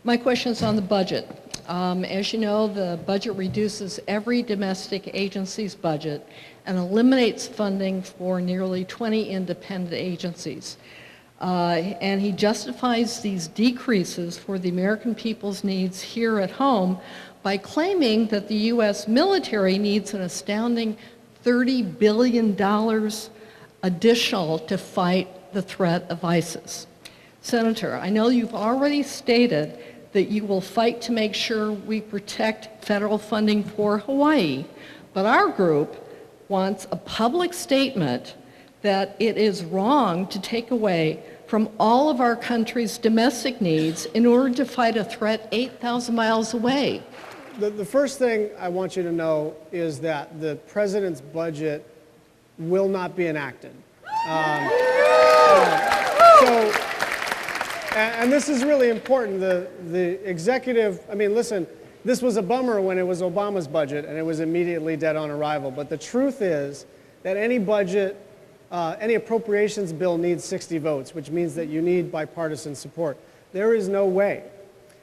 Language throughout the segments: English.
My question is on the budget. As you know, the budget reduces every domestic agency's budget and eliminates funding for nearly 20 independent agencies. And he justifies these decreases for the American people's needs here at home by claiming that the U.S. military needs an astounding $30 billion additional to fight the threat of ISIS. Senator, I know you've already stated that you will fight to make sure we protect federal funding for Hawaii, but our group wants a public statement that it is wrong to take away from all of our country's domestic needs in order to fight a threat 8,000 miles away. The first thing I want you to know is that the president's budget will not be enacted. And this is really important. The executive, I mean, listen, this was a bummer when it was Obama's budget and it was immediately dead on arrival. But the truth is that any budget, any appropriations bill needs 60 votes, which means that you need bipartisan support. There is no way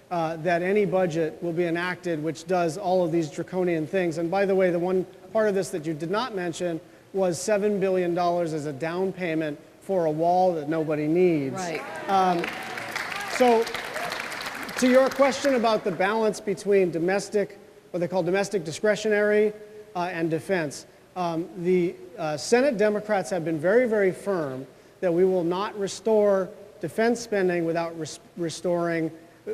that any budget will be enacted which does all of these draconian things. And by the way, the one part of this that you did not mention was $7 billion as a down payment for a wall that nobody needs. Right. So to your question about the balance between domestic, what they call domestic discretionary and defense, the Senate Democrats have been very, very firm that we will not restore defense spending without restoring,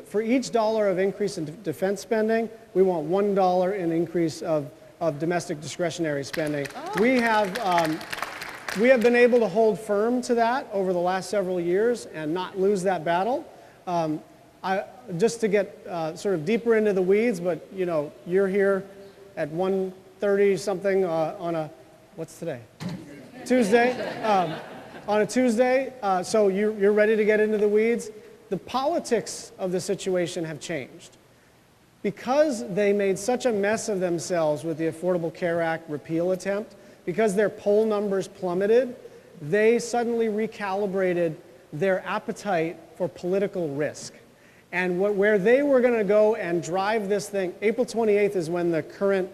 for each dollar of increase in defense spending, we want $1 in increase of domestic discretionary spending. Oh. We have been able to hold firm to that over the last several years and not lose that battle. Just to get sort of deeper into the weeds, but you know, you're here at 1:30 something on a, what's today? Tuesday. On a Tuesday, so you're ready to get into the weeds. The politics of the situation have changed. Because they made such a mess of themselves with the Affordable Care Act repeal attempt, because their poll numbers plummeted, they suddenly recalibrated their appetite for political risk. And where they were going to go and drive this thing, April 28th is when the current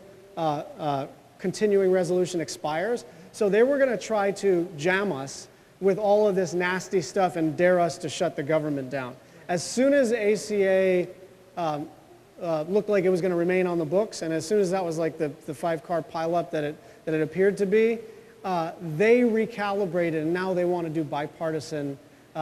continuing resolution expires. So they were going to try to jam us with all of this nasty stuff and dare us to shut the government down. As soon as ACA looked like it was going to remain on the books, and as soon as that was like the 5-car pileup that it appeared to be, they recalibrated, and now they want to do bipartisan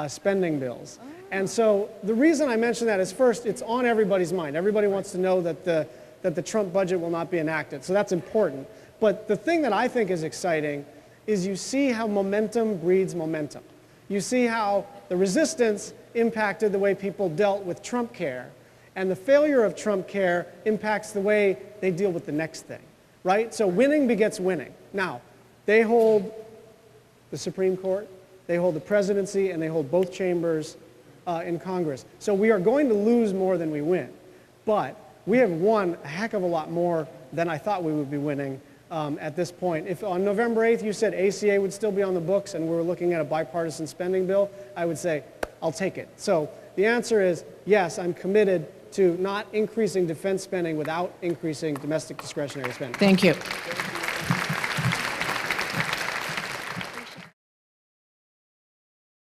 spending bills. Oh. And so the reason I mention that is, first, it's on everybody's mind. Everybody wants to know that the Trump budget will not be enacted, so that's important. But the thing that I think is exciting is you see how momentum breeds momentum. You see how the resistance impacted the way people dealt with Trump care, and the failure of Trump care impacts the way they deal with the next thing, right? So winning begets winning. Now, they hold the Supreme Court, they hold the presidency, and they hold both chambers in Congress. So we are going to lose more than we win. But we have won a heck of a lot more than I thought we would be winning at this point. If on November 8th you said ACA would still be on the books and we were looking at a bipartisan spending bill, I would say, I'll take it. So the answer is yes, I'm committed to not increasing defense spending without increasing domestic discretionary spending. Thank you.